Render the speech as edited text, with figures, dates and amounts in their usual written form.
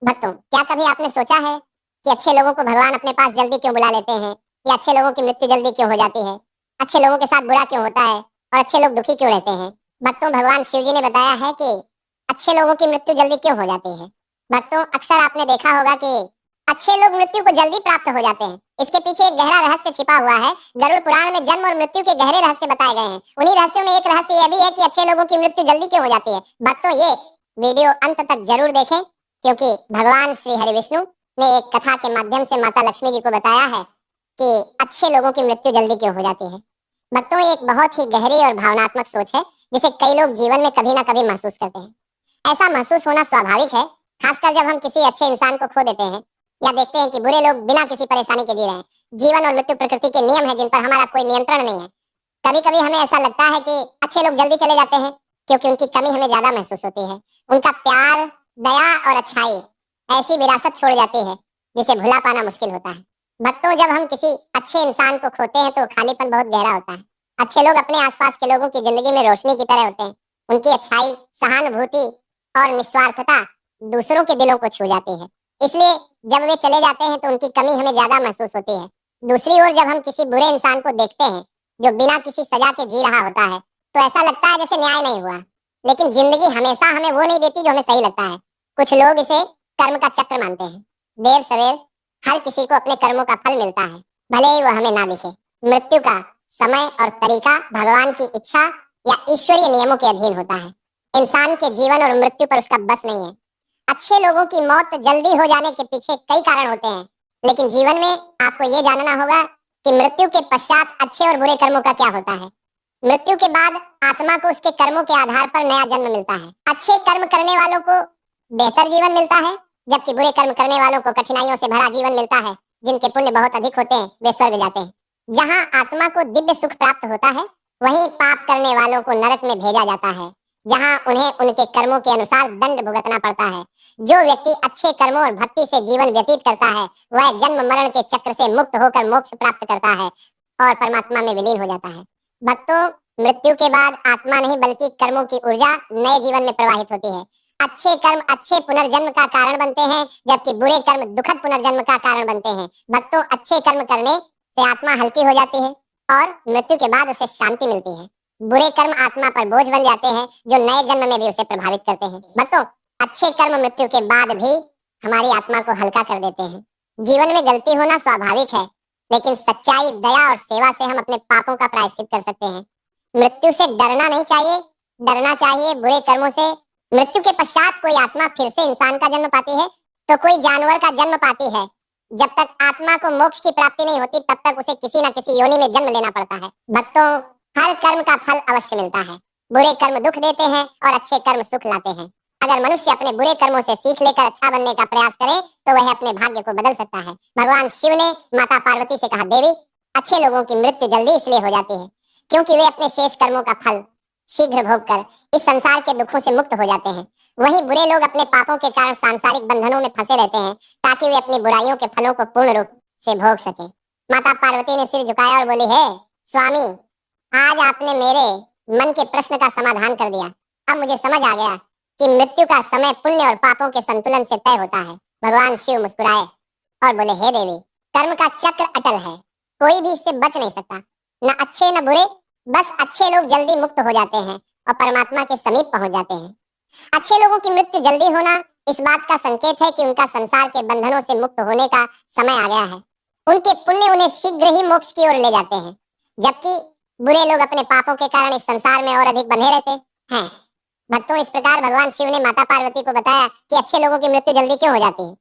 भक्तों, क्या कभी आपने सोचा है कि अच्छे लोगों को भगवान अपने पास जल्दी क्यों बुला लेते हैं, या अच्छे लोगों की मृत्यु जल्दी क्यों हो जाती है? अच्छे लोगों के साथ बुरा क्यों होता है और अच्छे लोग दुखी क्यों रहते हैं? भक्तों, भगवान शिव जी ने बताया है कि अच्छे लोगों की मृत्यु जल्दी क्यों हो जाती है। भक्तों, अक्सर आपने देखा होगा कि अच्छे लोग मृत्यु को जल्दी प्राप्त हो जाते हैं। इसके पीछे एक गहरा रहस्य छिपा हुआ है। गरुड़ पुराण में जन्म और मृत्यु के गहरे रहस्य बताए गए हैं। उन्हीं रहस्यों में एक रहस्य यह भी है कि अच्छे लोगों की मृत्यु जल्दी क्यों हो जाती है। भक्तों, ये वीडियो अंत तक जरूर देखें, क्योंकि भगवान श्री हरि विष्णु ने एक कथा के माध्यम से माता लक्ष्मी जी को बताया है कि अच्छे लोगों की मृत्यु जल्दी क्यों हो जाती है। भक्तों, ये एक बहुत ही गहरी और भावनात्मक सोच है, जिसे कई लोग जीवन में कभी ना कभी महसूस करते हैं। ऐसा महसूस होना स्वाभाविक है, खासकर जब हम किसी अच्छे इंसान को खो देते हैं या देखते हैं कि बुरे लोग बिना किसी परेशानी के जी रहे हैं। जीवन और मृत्यु प्रकृति के नियम है, जिन पर हमारा कोई नियंत्रण नहीं है। कभी कभी हमें ऐसा लगता है कि अच्छे लोग जल्दी चले जाते हैं क्योंकि उनकी कमी हमें ज्यादा महसूस होती है। उनका प्यार, दया और अच्छाई ऐसी विरासत छोड़ जाती है जिसे भुला पाना मुश्किल होता है। भक्तों, जब हम किसी अच्छे इंसान को खोते हैं तो खालीपन बहुत गहरा होता है। अच्छे लोग अपने आसपास के लोगों की जिंदगी में रोशनी की तरह होते हैं। उनकी अच्छाई, सहानुभूति और निस्वार्थता दूसरों के दिलों को छू जाती है। इसलिए जब वे चले जाते हैं तो उनकी कमी हमें ज्यादा महसूस होती है। दूसरी ओर, जब हम किसी बुरे इंसान को देखते हैं जो बिना किसी सजा के जी रहा होता है, तो ऐसा लगता है जैसे न्याय नहीं हुआ। लेकिन जिंदगी हमेशा हमें वो नहीं देती जो हमें सही लगता है। कुछ लोग इसे कर्म का चक्र मानते हैं। देर सवेर हर किसी को अपने कर्मों का फल मिलता है, भले ही वो हमें ना दिखे। मृत्यु का समय और तरीका भगवान की इच्छा या ईश्वरीय नियमों के अधीन होता है। इंसान के जीवन और मृत्यु पर उसका बस नहीं है। अच्छे लोगों की मौत जल्दी हो जाने के पीछे कई कारण होते हैं, लेकिन जीवन में आपको ये जानना होगा कि मृत्यु के पश्चात अच्छे और बुरे कर्मों का क्या होता है। मृत्यु के बाद आत्मा को उसके कर्मों के आधार पर नया जन्म मिलता है। अच्छे कर्म करने वालों को बेहतर जीवन मिलता है, जबकि बुरे कर्म करने वालों को कठिनाइयों से भरा जीवन मिलता है। जिनके पुण्य बहुत अधिक होते हैं वे स्वर्ग जाते हैं, जहाँ आत्मा को दिव्य सुख प्राप्त होता है। वहीं पाप करने वालों को नरक में भेजा जाता है, जहाँ उन्हें उनके कर्मों के अनुसार दंड भुगतना पड़ता है। जो व्यक्ति अच्छे कर्मों और भक्ति से जीवन व्यतीत करता है, वह जन्म मरण के चक्र से मुक्त होकर मोक्ष प्राप्त करता है और परमात्मा में विलीन हो जाता है। भक्तों, मृत्यु के बाद आत्मा नहीं बल्कि कर्मों की ऊर्जा नए जीवन में प्रवाहित होती है। अच्छे कर्म अच्छे पुनर्जन्म का कारण बनते हैं, जबकि बुरे कर्म दुखद पुनर्जन्म का कारण बनते हैं। भक्तों, अच्छे कर्म करने से आत्मा हल्की हो जाती है और मृत्यु के बाद उसे शांति मिलती है। बुरे कर्म आत्मा पर बोझ बन जाते हैं, जो नए जन्म में भी उसे प्रभावित करते हैं। भक्तों, अच्छे कर्म मृत्यु के बाद भी हमारी आत्मा को हल्का कर देते हैं। जीवन में गलती होना स्वाभाविक है, लेकिन सच्चाई, दया और सेवा से हम अपने पापों का प्रायश्चित कर सकते हैं। मृत्यु से डरना नहीं चाहिए, डरना चाहिए बुरे कर्मों से। मृत्यु के पश्चात कोई आत्मा फिर से इंसान का जन्म पाती है तो कोई जानवर का जन्म पाती है। जब तक आत्मा को मोक्ष की प्राप्ति नहीं होती, तब तक उसे किसी न किसी योनि में जन्म लेना पड़ता है। भक्तों, हर कर्म का फल अवश्य मिलता है। बुरे कर्म दुख देते हैं और अच्छे कर्म सुख लाते हैं। अगर मनुष्य अपने बुरे कर्मों से सीख लेकर अच्छा बनने का प्रयास करे तो वह अपने भाग्य को बदल सकता है। भगवान शिव ने माता पार्वती से कहा, देवी, अच्छे लोगों की मृत्यु जल्दी इसलिए हो जाती है क्योंकि वे अपने शेष कर्मों का फल शीघ्र भोगकर इस संसार के दुखों से मुक्त हो जाते हैं। वहीं बुरे लोग अपने पापों के कारण सांसारिक बंधनों में फंसे रहते हैं, ताकि वे अपनी बुराइयों के फलों को पूर्ण रूप से भोग सके। माता पार्वती ने सिर झुकाया और बोली, हे स्वामी, आज आपने मेरे मन के प्रश्न का समाधान कर दिया। अब मुझे समझ आ गया कि मृत्यु का समय पुण्य और पापों के संतुलन से तय होता है। भगवान शिव मुस्कुराए और बोले, हे देवी, कर्म का चक्र अटल है, कोई भी इससे बच नहीं सकता, न अच्छे न बुरे। बस अच्छे लोग जल्दी मुक्त हो जाते हैं और परमात्मा के समीप पहुंच जाते हैं। अच्छे लोगों की मृत्यु जल्दी होना इस बात का संकेत है कि उनका संसार के बंधनों से मुक्त होने का समय आ गया है। उनके पुण्य उन्हें शीघ्र ही मोक्ष की ओर ले जाते हैं, जबकि बुरे लोग अपने पापों के कारण इस संसार में और अधिक बंधे रहते हैं। भक्तों, इस प्रकार भगवान शिव ने माता पार्वती को बताया कि अच्छे लोगों की मृत्यु जल्दी क्यों हो जाती है।